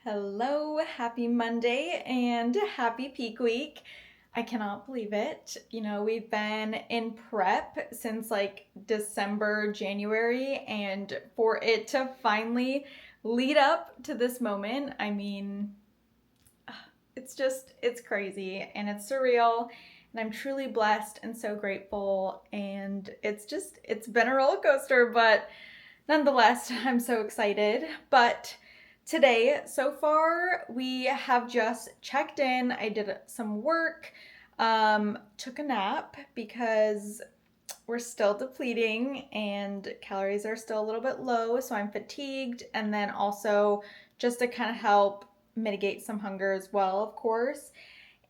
Hello, happy Monday and happy peak week. I cannot believe it. We've been in prep since like December, January, and for it to finally lead up to this moment, it's crazy and it's surreal. And I'm truly blessed and so grateful. And it's been a roller coaster, but nonetheless, I'm so excited. But today, so far, we have just checked in. I did some work, took a nap because we're still depleting and calories are still a little bit low, so I'm fatigued. And then also, just to kind of help mitigate some hunger as well, of course.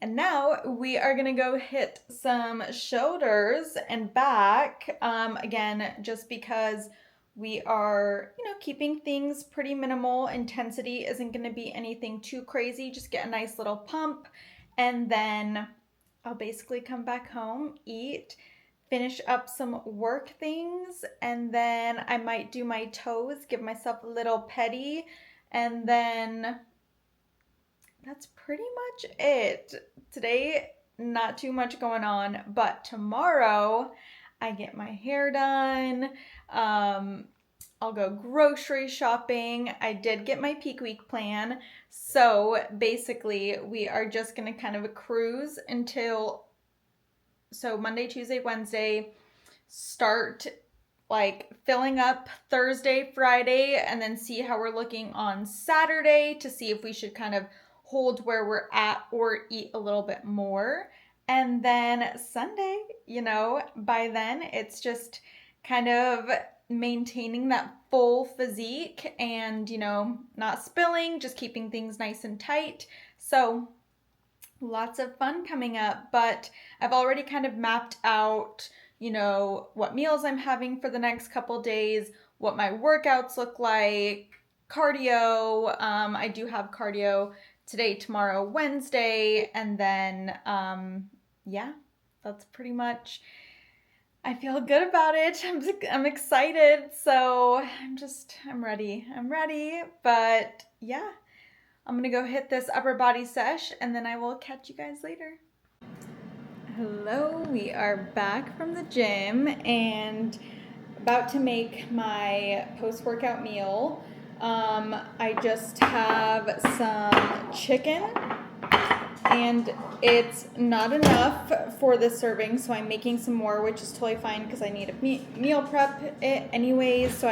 And now we are gonna go hit some shoulders and back. Again, just because we are, keeping things pretty minimal. Intensity isn't gonna be anything too crazy. Just get a nice little pump, and then I'll basically come back home, eat, finish up some work things, and then I might do my toes, give myself a little petty, and then that's pretty much it. Today, not too much going on, but tomorrow I get my hair done. Um, I'll go grocery shopping. I did get my peak week plan. So basically, we are just going to kind of cruise until Monday, Tuesday, Wednesday, start like filling up Thursday, Friday, and then see how we're looking on Saturday to see if we should kind of hold where we're at or eat a little bit more. And then Sunday, by then it's just kind of maintaining that full physique and, not spilling, just keeping things nice and tight. So lots of fun coming up, but I've already kind of mapped out, what meals I'm having for the next couple days, what my workouts look like, cardio. I do have cardio today, tomorrow, Wednesday, and then, yeah, that's pretty much. I feel good about it. I'm excited. So I'm ready. I'm ready. But yeah, I'm gonna go hit this upper body sesh and then I will catch you guys later. Hello, we are back from the gym and about to make my post-workout meal. I just have some chicken and it's not enough for this serving, so I'm making some more, which is totally fine because I need to meal prep it anyways. So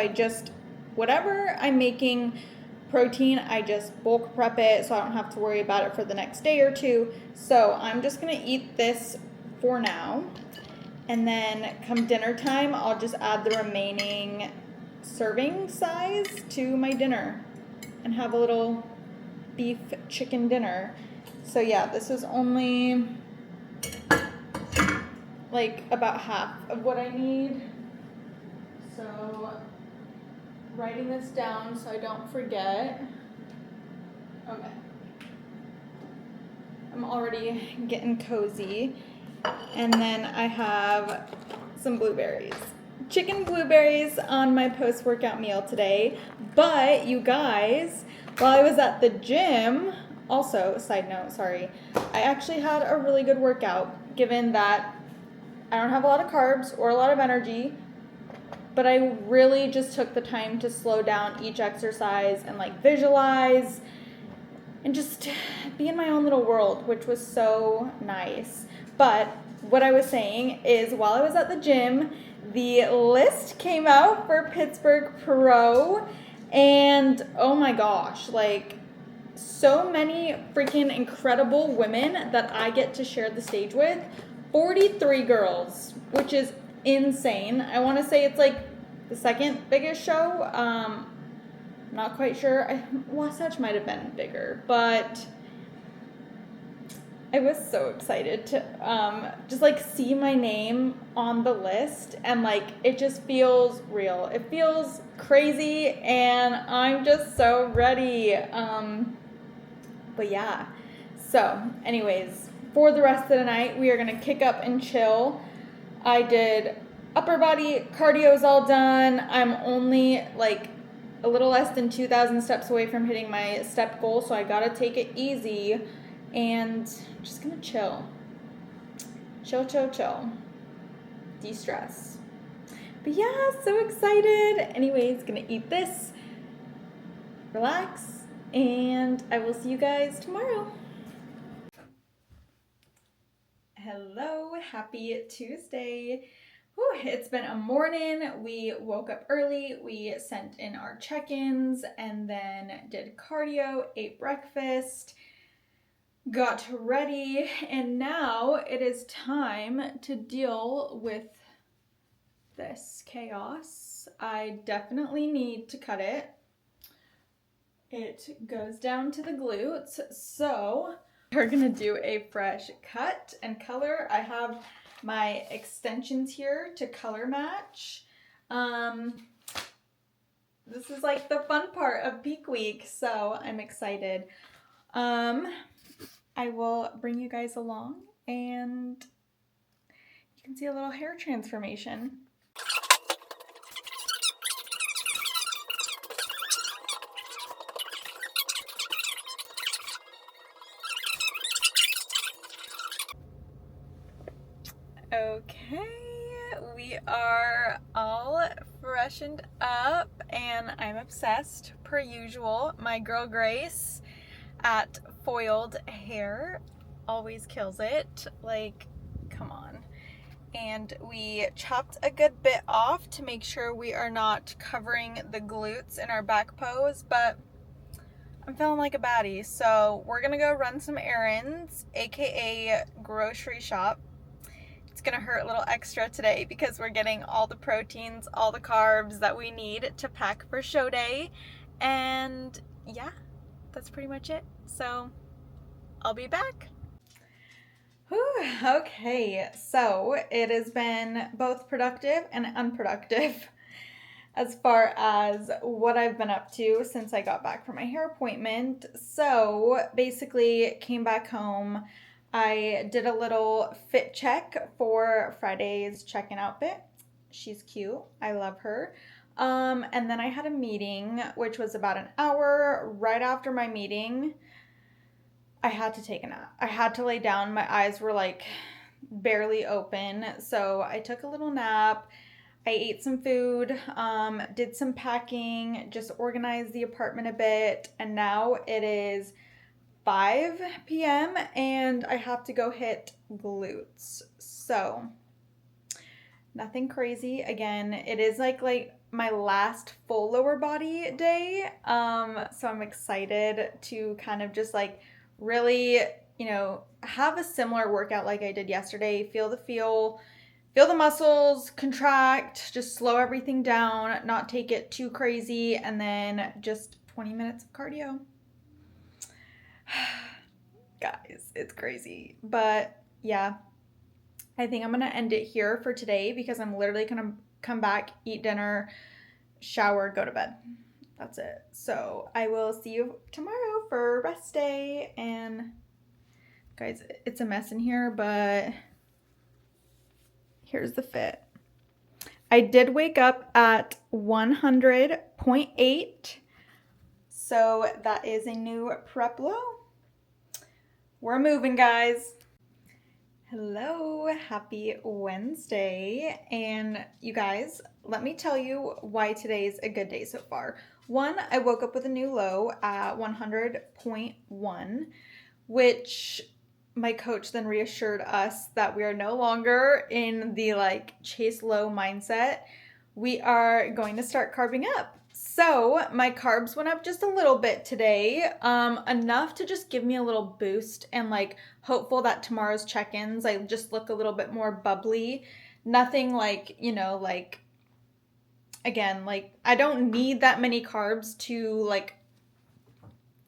whatever I'm making protein, I just bulk prep it so I don't have to worry about it for the next day or two. So I'm just gonna eat this for now. And then come dinner time, I'll just add the remaining serving size to my dinner and have a little beef chicken dinner. So yeah, this is only like about half of what I need. So writing this down so I don't forget. Okay. I'm already getting cozy. And then I have some blueberries. Chicken blueberries on my post-workout meal today. But you guys, while I was at the gym, also, side note, sorry, I actually had a really good workout given that I don't have a lot of carbs or a lot of energy, but I really just took the time to slow down each exercise and like visualize and just be in my own little world, which was so nice. But what I was saying is while I was at the gym, the list came out for Pittsburgh Pro, and oh my gosh, like so many freaking incredible women that I get to share the stage with. 43 girls, which is insane. I want to say it's like the second biggest show. Not quite sure. Wasatch might have been bigger, but I was so excited to just like see my name on the list, and like it just feels real. It feels crazy and I'm just so ready. But yeah. So, anyways, for the rest of the night, we are going to kick up and chill. I did upper body cardio's all done. I'm only like a little less than 2,000 steps away from hitting my step goal, so I gotta take it easy and I'm just gonna chill. Chill, chill, chill. De-stress. But yeah, so excited. Anyways, gonna eat this, relax, and I will see you guys tomorrow. Hello, happy Tuesday. Whew, it's been a morning. We woke up early, we sent in our check-ins, and then did cardio, ate breakfast, got ready, and now it is time to deal with this chaos. I definitely need to cut it. It goes down to the glutes, so we're gonna do a fresh cut and color. I have my extensions here to color match. This is like the fun part of peak week, so I'm excited. I will bring you guys along and you can see a little hair transformation. Okay, we are all freshened up and I'm obsessed per usual. My girl Grace at Foiled Hair always kills it. Like, come on. And we chopped a good bit off to make sure we are not covering the glutes in our back pose, but I'm feeling like a baddie, so we're gonna go run some errands, aka grocery shop. It's gonna hurt a little extra today because we're getting all the proteins, all the carbs that we need to pack for show day. And yeah, that's pretty much it. So I'll be back. Whew, okay, so it has been both productive and unproductive as far as what I've been up to since I got back from my hair appointment. So basically came back home. I did a little fit check for Friday's check-in outfit. She's cute. I love her. And then I had a meeting, which was about an hour. Right after my meeting, I had to take a nap. I had to lay down. My eyes were like barely open. So I took a little nap. I ate some food, did some packing, just organized the apartment a bit. And now it is 5 p.m. and I have to go hit glutes. So nothing crazy. Again, it is like my last full lower body day. So I'm excited to kind of just like really, have a similar workout like I did yesterday. Feel the muscles contract, just slow everything down, not take it too crazy, and then just 20 minutes of cardio. Guys, it's crazy. But yeah, I think I'm going to end it here for today because I'm literally going to come back, eat dinner, shower, go to bed. That's it. So I will see you tomorrow for rest day. And guys, it's a mess in here, but here's the fit. I did wake up at 100.8. So that is a new prep low. We're moving, guys. Hello, happy Wednesday. And you guys, let me tell you why today's a good day so far. One, I woke up with a new low at 100.1, which my coach then reassured us that we are no longer in the chase low mindset. We are going to start carbing up. So my carbs went up just a little bit today, enough to just give me a little boost and hopeful that tomorrow's check-ins, I just look a little bit more bubbly. Nothing again, I don't need that many carbs to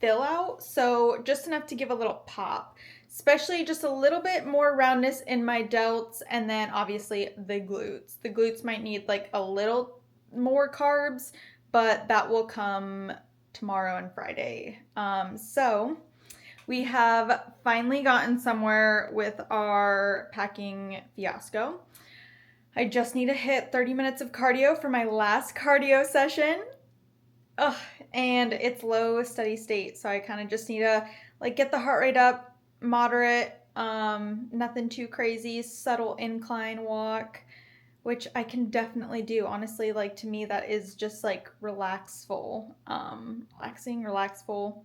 fill out. So just enough to give a little pop, especially just a little bit more roundness in my delts. And then obviously the glutes. The glutes might need a little more carbs, but that will come tomorrow and Friday. So we have finally gotten somewhere with our packing fiasco. I just need to hit 30 minutes of cardio for my last cardio session. Ugh, and it's low steady state, so I kind of just need to like get the heart rate up, moderate, nothing too crazy, subtle incline walk, which I can definitely do. Honestly, like to me that is just like relaxful, relaxful.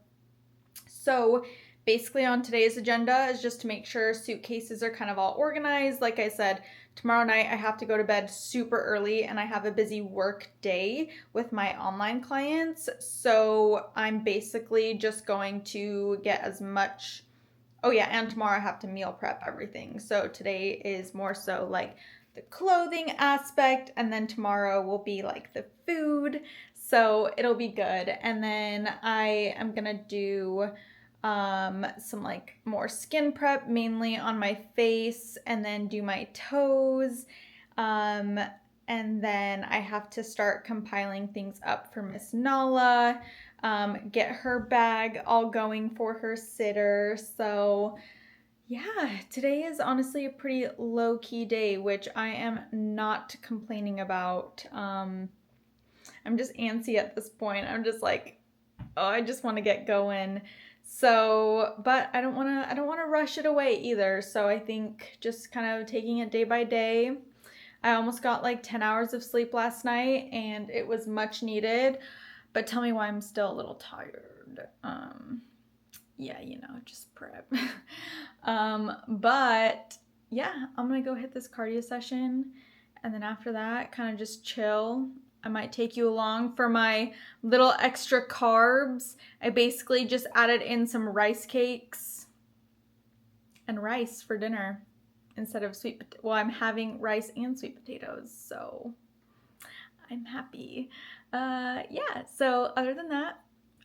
So basically on today's agenda is just to make sure suitcases are kind of all organized. Like I said, tomorrow night I have to go to bed super early and I have a busy work day with my online clients. So I'm basically just going to get as much, oh yeah, and tomorrow I have to meal prep everything. So today is more so like the clothing aspect, and then tomorrow will be like the food. So it'll be good. And then I am gonna do some like more skin prep, mainly on my face, and then do my toes. And then I have to start compiling things up for Miss Nala, get her bag all going for her sitter. So yeah, today is honestly a pretty low-key day, which I am not complaining about. I'm just antsy at this point. I'm just like, oh, I just want to get going. So, but I don't want to rush it away either. So I think just kind of taking it day by day. I almost got like 10 hours of sleep last night and it was much needed, but tell me why I'm still a little tired. Yeah, you know, just prep. But yeah, I'm gonna go hit this cardio session and then after that kind of just chill. I might take you along for my little extra carbs. I basically just added in some rice cakes and rice for dinner instead of well, I'm having rice and sweet potatoes, so I'm happy. Yeah, so other than that,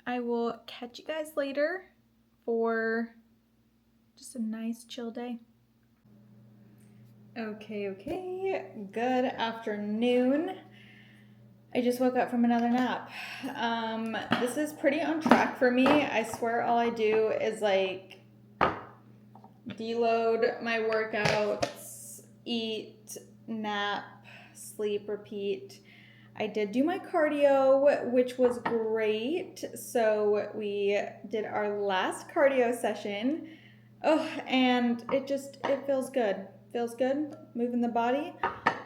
I will catch you guys later for just a nice chill day. Okay, good afternoon. I just woke up from another nap. This is pretty on track for me. I swear all I do is like deload my workouts, eat, nap, sleep, repeat. I did do my cardio, which was great. So we did our last cardio session. Oh, and it feels good. Feels good, moving the body.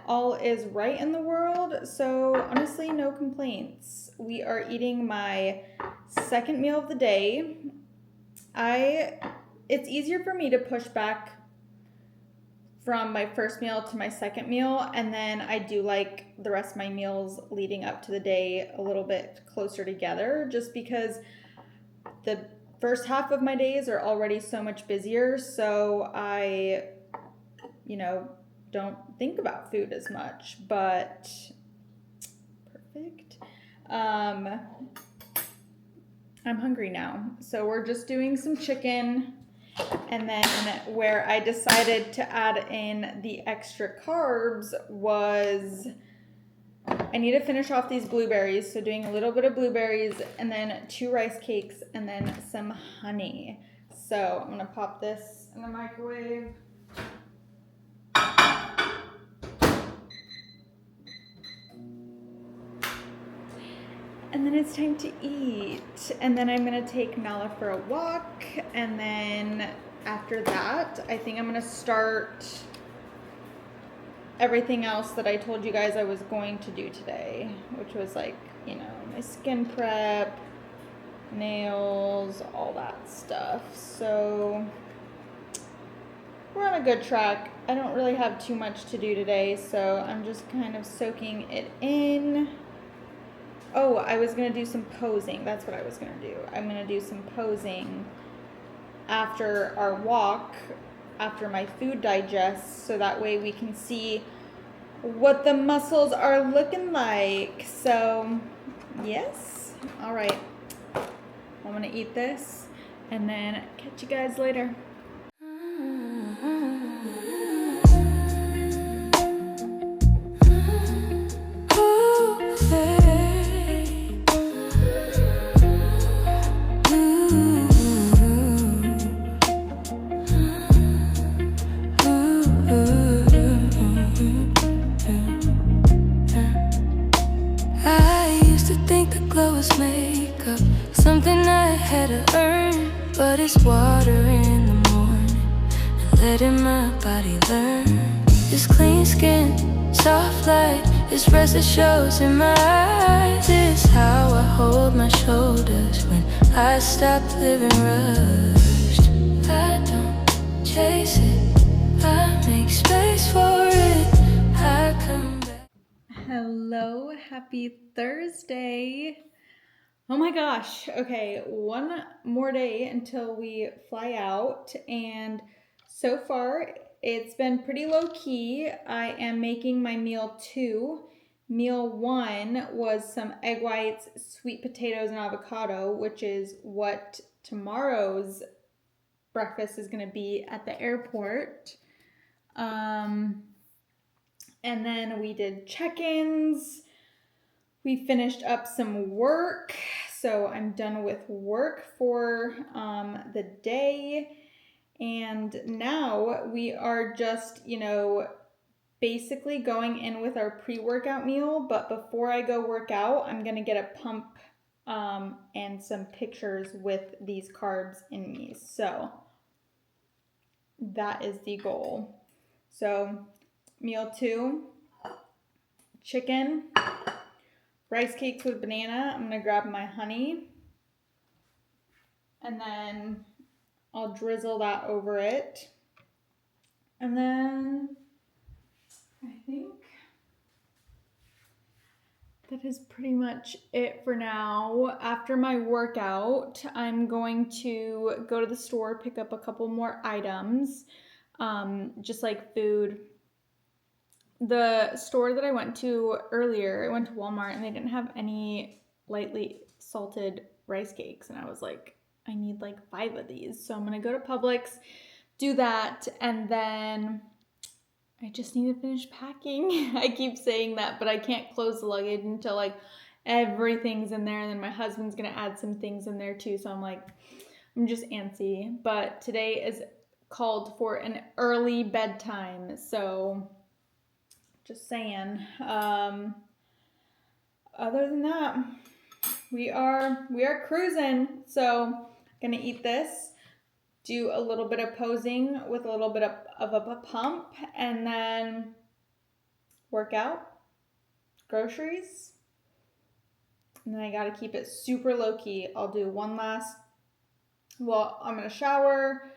All is right in the world, so honestly, no complaints. We are eating my second meal of the day. It's easier for me to push back from my first meal to my second meal, and then I do like the rest of my meals leading up to the day a little bit closer together, just because the first half of my days are already so much busier, so I, don't think about food as much, but perfect. I'm hungry now, so we're just doing some chicken, and then where I decided to add in the extra carbs was I need to finish off these blueberries, so doing a little bit of blueberries and then 2 rice cakes and then some honey. So I'm gonna pop this in the microwave. And then it's time to eat. And then I'm gonna take Nala for a walk. And then after that, I think I'm gonna start everything else that I told you guys I was going to do today, which was like, my skin prep, nails, all that stuff. So we're on a good track. I don't really have too much to do today, so I'm just kind of soaking it in. Oh, I was going to do some posing. That's what I was going to do. I'm going to do some posing after our walk, after my food digests, so that way we can see what the muscles are looking like. So, yes. All right. I'm going to eat this and then catch you guys later. Was made but it's water in the morning, and letting my body learn. This clean skin, soft light, this rest that shows in my eyes. This is how I hold my shoulders when I stop living rushed. I don't chase it, I make space for it. I come back. Hello, happy Thursday. Oh my gosh. Okay, one more day until we fly out, and so far it's been pretty low key. I am making my meal 2. Meal 1 was some egg whites, sweet potatoes, and avocado, which is what tomorrow's breakfast is going to be at the airport. And then we did check-ins. We finished up some work, so I'm done with work for the day. And now we are just, basically going in with our pre-workout meal. But before I go work out, I'm going to get a pump and some pictures with these carbs in me. So that is the goal. So meal 2, chicken, rice cakes with banana. I'm gonna grab my honey, and then I'll drizzle that over it. And then I think that is pretty much it for now. After my workout, I'm going to go to the store, pick up a couple more items, just like food. The store that I went to earlier, I went to Walmart, and they didn't have any lightly salted rice cakes. And I was like, I need like 5 of these. So I'm going to go to Publix, do that, and then I just need to finish packing. I keep saying that, but I can't close the luggage until like everything's in there. And then my husband's going to add some things in there too. So I'm just antsy. But today is called for an early bedtime. So just saying. Other than that, we are cruising. So gonna eat this, do a little bit of posing with a little bit of a pump, and then work out, groceries, and then I gotta keep it super low key. I'll do one last. Well, I'm gonna shower.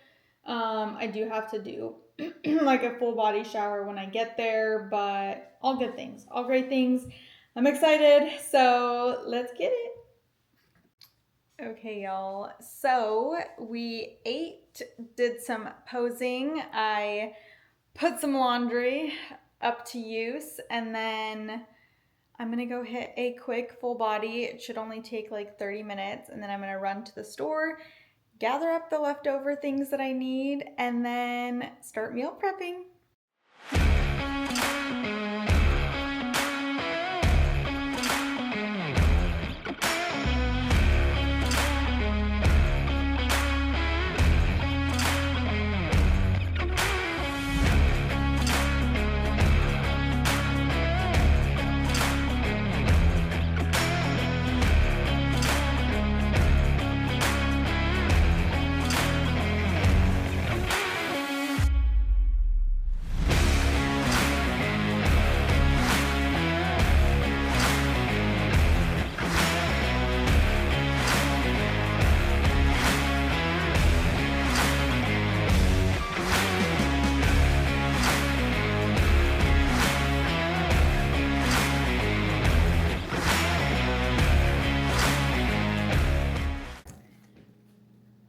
I do have to do like a full body shower when I get there, but all good things, all great things. I'm excited, so let's get it. Okay, y'all, so we ate, did some posing, I put some laundry up to use, and then I'm gonna go hit a quick full body. It should only take like 30 minutes, and then I'm gonna run to the store, gather up the leftover things that I need, and then start meal prepping.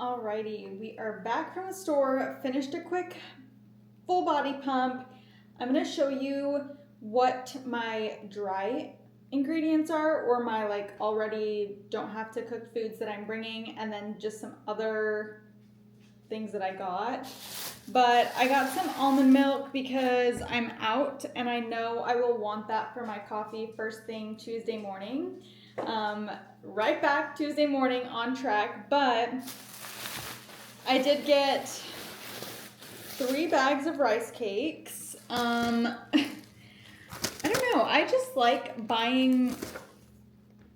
Alrighty, we are back from the store, finished a quick full body pump. I'm going to show you what my dry ingredients are, or my like already don't have to cook foods that I'm bringing, and then just some other things that I got. But I got some almond milk because I'm out and I know I will want that for my coffee first thing Tuesday morning. Right back Tuesday morning on track, but I did get 3 bags of rice cakes. I don't know, I just like buying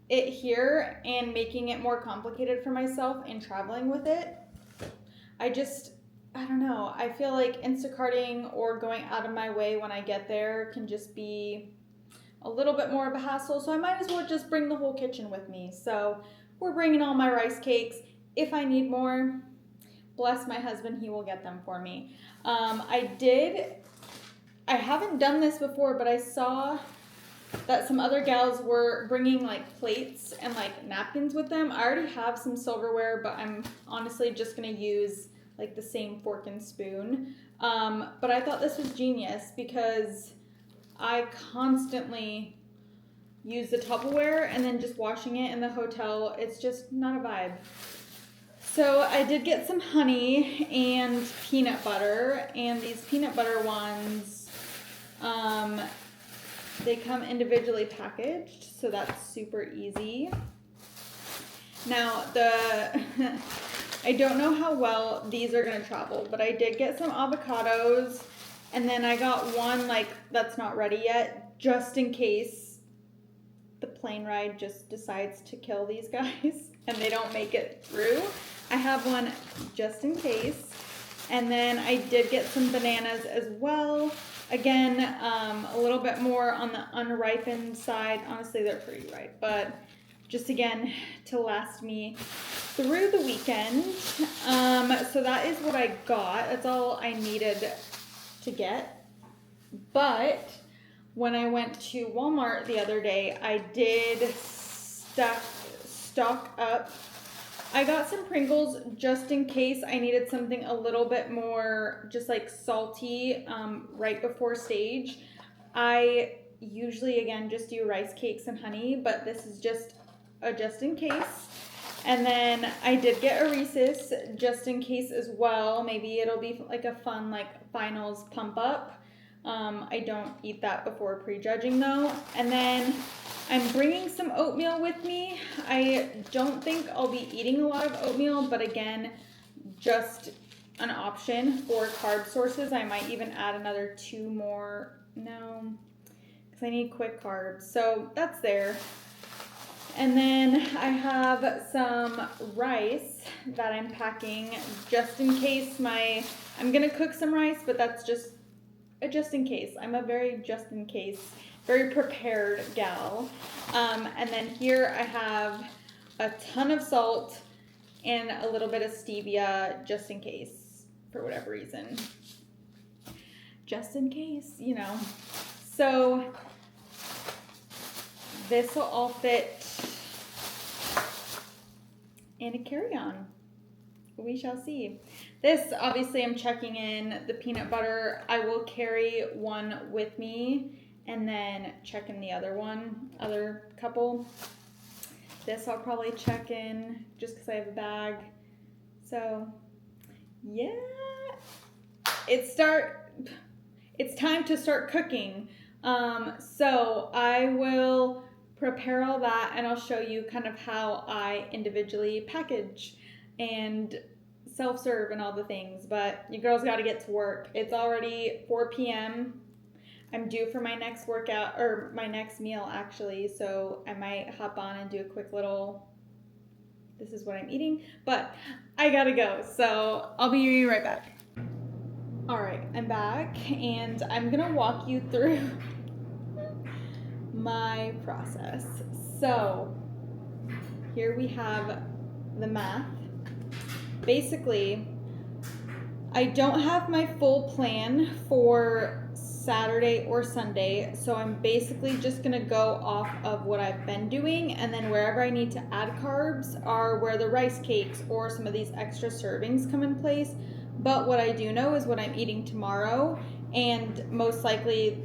it here and making it more complicated for myself and traveling with it. I don't know. I feel like Instacarting or going out of my way when I get there can just be a little bit more of a hassle. So I might as well just bring the whole kitchen with me. So we're bringing all my rice cakes. If I need more, bless my husband, he will get them for me. I haven't done this before, but I saw that some other gals were bringing like plates and like napkins with them. I already have some silverware, but I'm honestly just gonna use like the same fork and spoon. But I thought this was genius because I constantly use the Tupperware and then just washing it in the hotel, it's just not a vibe. So I did get some honey and peanut butter, and these peanut butter ones, they come individually packaged, so that's super easy. Now, I don't know how well these are going to travel, but I did get some avocados, and then I got one, like, that's not ready yet, just in case the plane ride just decides to kill these guys, and they don't make it through. I have one just in case. And then I did get some bananas as well. Again, a little bit more on the unripened side. Honestly, they're pretty ripe, but just again to last me through the weekend. So that is what I got. That's all I needed to get. But when I went to Walmart the other day, I did stock up. I got some Pringles just in case I needed something a little bit more just like salty right before stage. I usually, again, just do rice cakes and honey, but this is just a just in case. And then I did get a Reese's just in case as well. Maybe it'll be like a fun like finals pump up. I don't eat that before prejudging though. And then I'm bringing some oatmeal with me. I don't think I'll be eating a lot of oatmeal, but again, just an option for carb sources. I might even add another 2 more. No, because I need quick carbs. So that's there. And then I have some rice that I'm packing just in case I'm going to cook some rice, but that's just a just in case. I'm a very just in case, very prepared gal. And then here I have a ton of salt and a little bit of stevia just in case, for whatever reason. Just in case, you know. So this will all fit in a carry-on. We shall see. This, obviously, I'm checking in the peanut butter. I will carry one with me and then check in the other couple. This I'll probably check in just because I have a bag. So, yeah. It's time to start cooking. So I will prepare all that and I'll show you kind of how I individually package and self-serve and all the things, but you girls got to get to work. It's already 4 p.m. I'm due for my next workout, or my next meal actually, so I might hop on and do a quick little, this is what I'm eating, but I gotta go, so I'll be right back. Alright, I'm back, and I'm gonna walk you through my process. So, here we have the math. Basically, I don't have my full plan for Saturday or Sunday, so I'm basically just gonna go off of what I've been doing, and then wherever I need to add carbs are where the rice cakes or some of these extra servings come in place. But what I do know is what I'm eating tomorrow, and most likely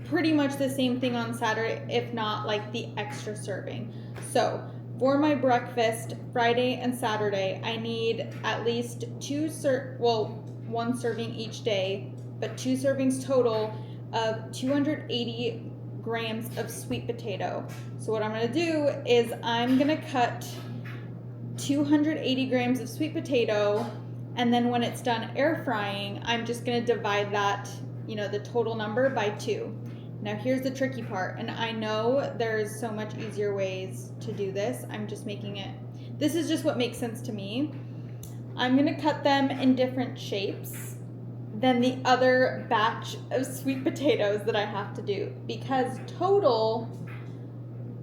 pretty much the same thing on Saturday, if not like the extra serving. So for my breakfast, Friday and Saturday, I need at least one serving each day, but 2 servings total of 280 grams of sweet potato. So what I'm gonna do is I'm gonna cut 280 grams of sweet potato, and then when it's done air frying, I'm just gonna divide that, the total number by 2. Now here's the tricky part, and I know there's so much easier ways to do this. I'm just making it, this is just what makes sense to me. I'm gonna cut them in different shapes than the other batch of sweet potatoes that I have to do, because total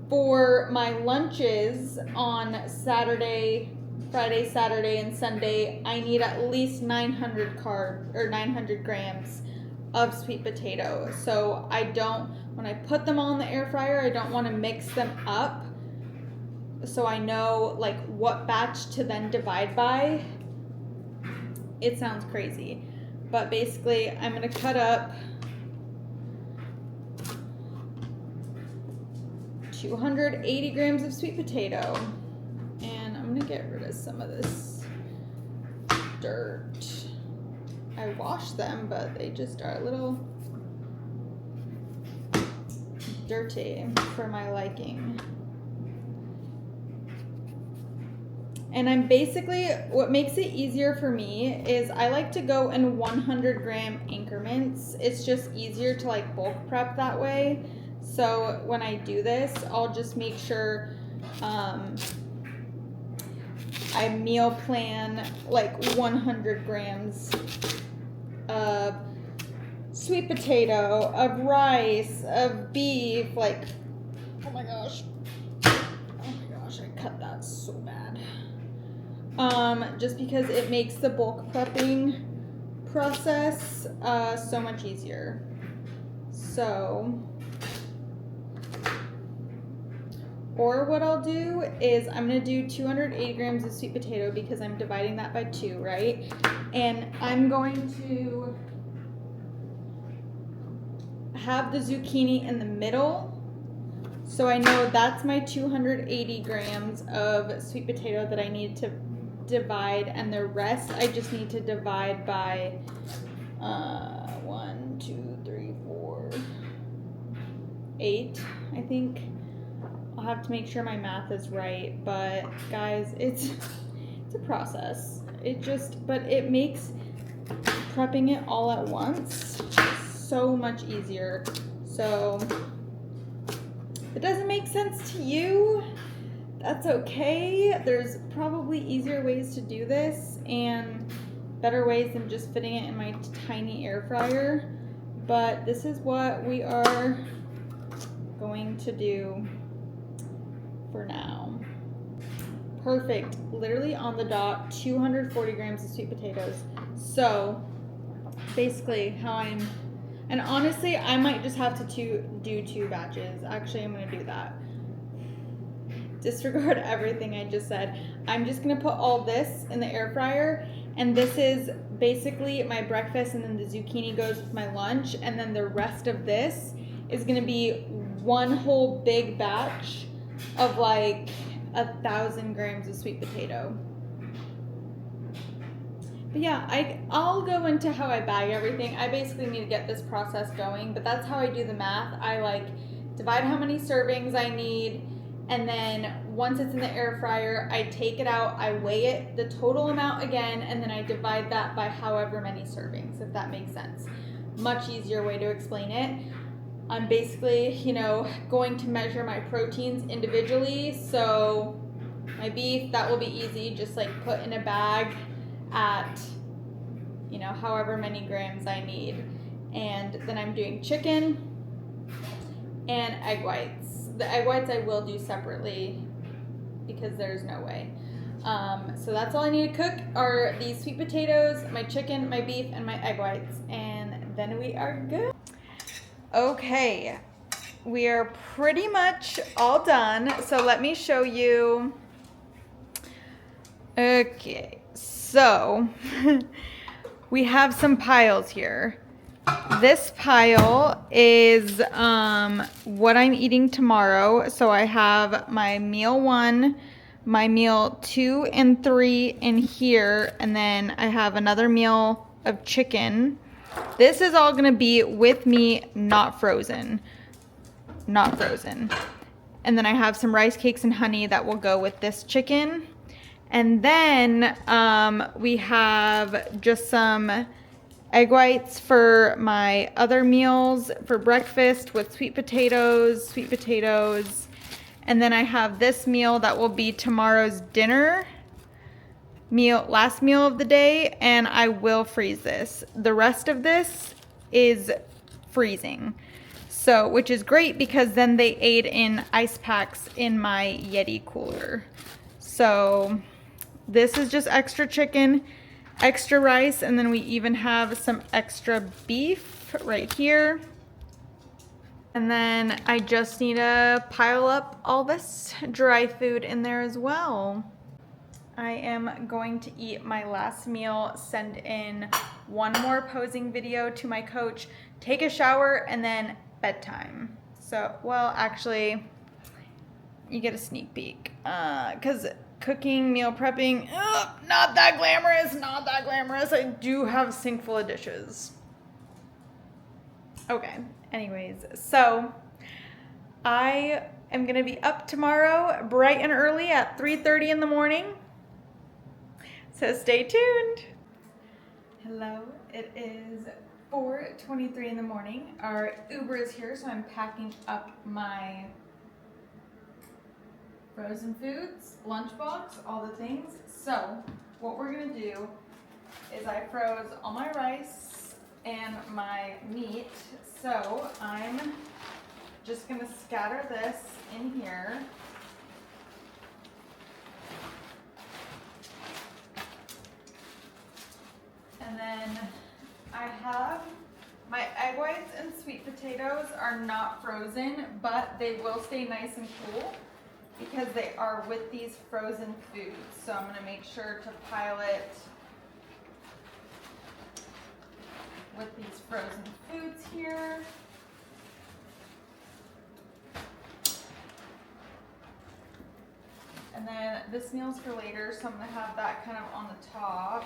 for my lunches on Saturday, Friday, Saturday, and Sunday, I need at least 900 grams of sweet potato. So when I put them all in the air fryer, I don't want to mix them up. So I know like what batch to then divide by. It sounds crazy, but basically I'm gonna cut up 280 grams of sweet potato, and I'm gonna get rid of some of this dirt. I washed them, but they just are a little dirty for my liking. And I'm basically, what makes it easier for me is I like to go in 100 gram increments. It's just easier to like bulk prep that way. So when I do this, I'll just make sure I meal plan like 100 grams of sweet potato, of rice, of beef, like, oh my gosh, I cut that so bad. Just because it makes the bulk prepping process so much easier. So, or what I'll do is I'm gonna do 280 grams of sweet potato because I'm dividing that by 2, right? And I'm going to have the zucchini in the middle. So I know that's my 280 grams of sweet potato that I need to divide, and the rest I just need to divide by 1, 2, 3, 4, 8, I think. I'll have to make sure my math is right, but guys, it's a process. But it makes prepping it all at once so much easier. So if it doesn't make sense to you, that's okay. There's probably easier ways to do this and better ways than just fitting it in my tiny air fryer. But this is what we are going to do for now. Perfect. Literally on the dot, 240 grams of sweet potatoes. So basically and honestly, I might just have to do 2 batches. Actually, I'm going to do that. Disregard everything I just said. I'm just going to put all this in the air fryer, and this is basically my breakfast, and then the zucchini goes with my lunch, and then the rest of this is going to be one whole big batch of like 1,000 grams of sweet potato. But yeah, I'll go into how I bag everything. I basically need to get this process going, but that's how I do the math. I like divide how many servings I need, and then once it's in the air fryer, I take it out, I weigh it, the total amount again, and then I divide that by however many servings, if that makes sense. Much easier way to explain it. I'm basically, going to measure my proteins individually. So my beef, that will be easy. Just like put in a bag at, however many grams I need. And then I'm doing chicken and egg whites. The egg whites I will do separately because there's no way. So that's all I need to cook are these sweet potatoes, my chicken, my beef, and my egg whites. And then we are good. Okay, we are pretty much all done. So let me show you. Okay, so we have some piles here. This pile is what I'm eating tomorrow. So I have my meal 1, my meal 2 and 3 in here, and then I have another meal of chicken. This is all gonna be with me, not frozen. Not frozen. And then I have some rice cakes and honey that will go with this chicken. And then we have just some egg whites for my other meals for breakfast with sweet potatoes. And then I have this meal that will be tomorrow's dinner. last meal of the day, and I will freeze this. The rest of this is freezing. So, which is great because then they aid in ice packs in my Yeti cooler. So this is just extra chicken, extra rice, and then we even have some extra beef right here. And then I just need to pile up all this dry food in there as well. I am going to eat my last meal, send in one more posing video to my coach, take a shower, and then bedtime. So, well, actually, you get a sneak peek. Because cooking, meal prepping, not that glamorous, not that glamorous. I do have a sink full of dishes. Okay, anyways, so I am gonna be up tomorrow bright and early at 3:30 in the morning. So stay tuned. Hello, it is 4:23 in the morning. Our Uber is here, so I'm packing up my frozen foods, lunchbox, all the things. So what we're gonna do is I froze all my rice and my meat. So I'm just gonna scatter this in here. And then I have my egg whites and sweet potatoes are not frozen, but they will stay nice and cool because they are with these frozen foods. So I'm gonna make sure to pile it with these frozen foods here. And then this meal's for later, so I'm gonna have that kind of on the top.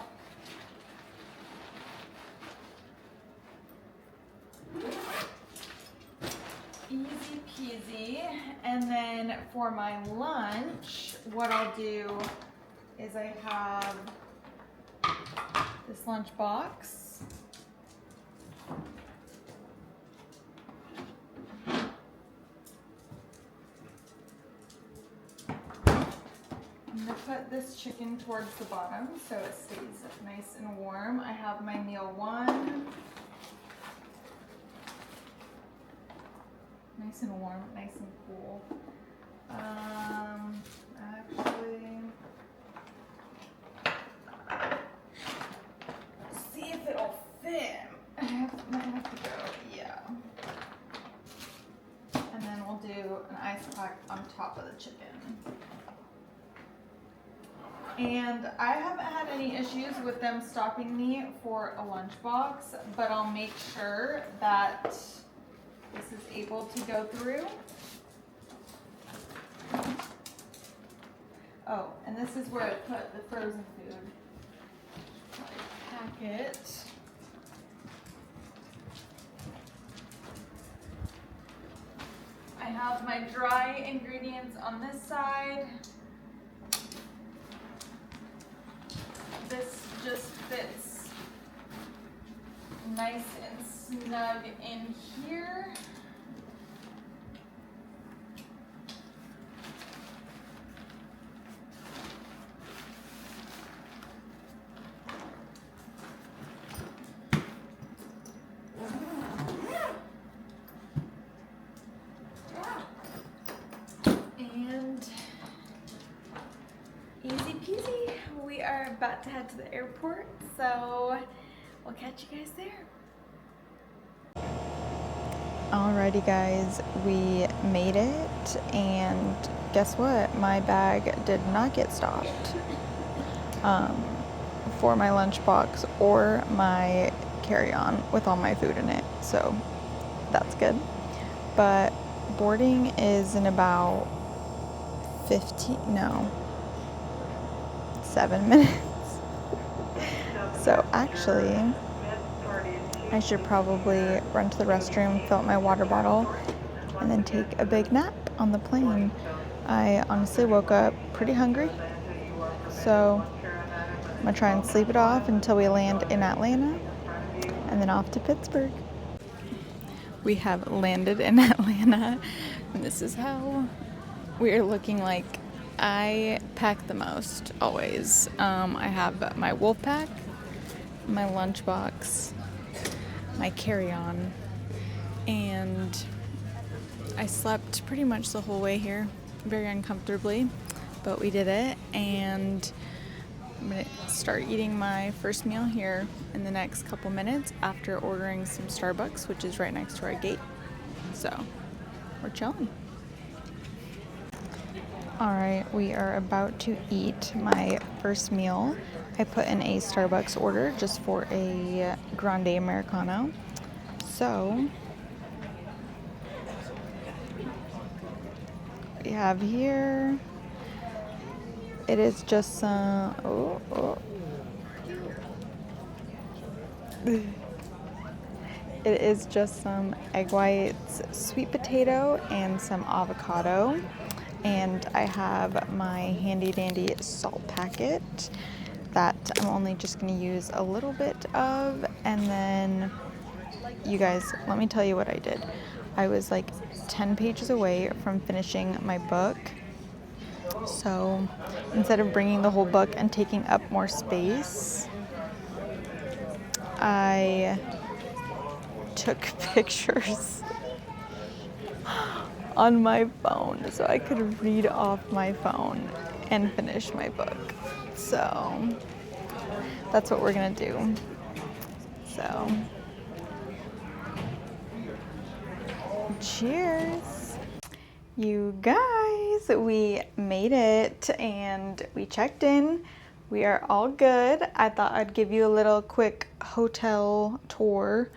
Easy peasy. And then for my lunch, what I'll do is I have this lunch box. I'm gonna put this chicken towards the bottom so it stays nice and warm. I have my meal one. Nice and warm, nice and cool. Actually, see if it'll fit. Might have to go, yeah. And then we'll do an ice pack on top of the chicken. And I haven't had any issues with them stopping me for a lunchbox, but I'll make sure that this is able to go through. Oh, and this is where I put the frozen food. Pack it. I have my dry ingredients on this side. This just fits nice and snug in here. And easy peasy, we are about to head to the airport, so we'll catch you guys there. Alrighty guys, we made it, and guess what? My bag did not get stopped for my lunchbox or my carry-on with all my food in it, so that's good. But boarding is in about 7 minutes. So actually, I should probably run to the restroom, fill up my water bottle, and then take a big nap on the plane. I honestly woke up pretty hungry, so I'm gonna try and sleep it off until we land in Atlanta, and then off to Pittsburgh. We have landed in Atlanta, and this is how we are looking like I pack the most always. I have my wolf pack, my lunchbox, my carry-on, and I slept pretty much the whole way here, very uncomfortably, but we did it. And I'm gonna start eating my first meal here in the next couple minutes after ordering some Starbucks, which is right next to our gate. So we're chilling. All right, we are about to eat my first meal. I put in a Starbucks order just for a grande Americano. So we have here, it is just some, it is just some egg whites, sweet potato, and some avocado. And I have my handy dandy salt packet that I'm only just gonna use a little bit of. And then, you guys, let me tell you what I did. I was like 10 pages away from finishing my book. So instead of bringing the whole book and taking up more space, I took pictures on my phone so I could read off my phone and finish my book. So that's what we're gonna do. So cheers. You guys, we made it and we checked in. We are all good. I thought I'd give you a little quick hotel tour.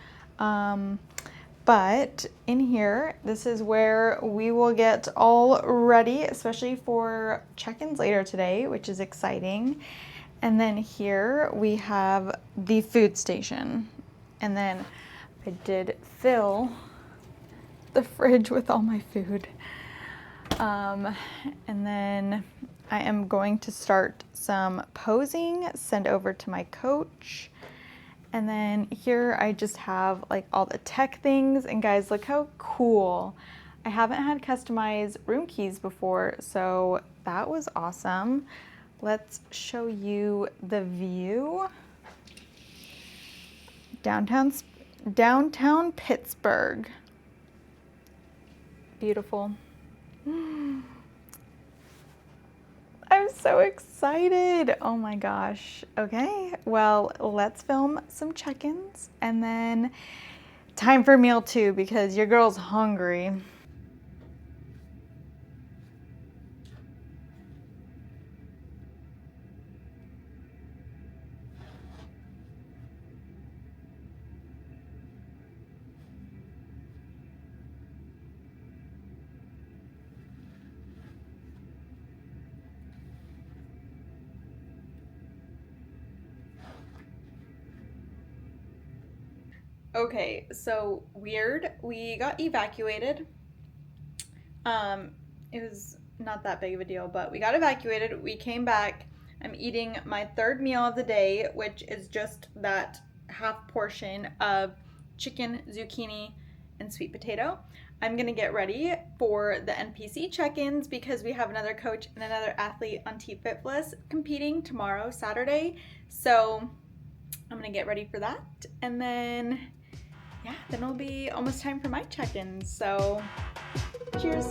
But in here, this is where we will get all ready, especially for check-ins later today, which is exciting. And then here we have the food station. And then I did fill the fridge with all my food. And then I am going to start some posing, send over to my coach. And then here I just have like all the tech things, and guys, look how cool. I haven't had customized room keys before, so that was awesome. Let's show you the view. Downtown Pittsburgh. Beautiful. I'm so excited. Oh my gosh. Okay, well, let's film some check-ins and then time for meal 2 because your girl's hungry. Okay, so weird. We got evacuated. It was not that big of a deal, but we got evacuated. We came back. I'm eating my third meal of the day, which is just that half portion of chicken, zucchini, and sweet potato. I'm gonna get ready for the NPC check-ins because we have another coach and another athlete on Team Fit Bliss competing tomorrow, Saturday. So I'm gonna get ready for that, and then yeah, then it'll be almost time for my check-ins. So cheers.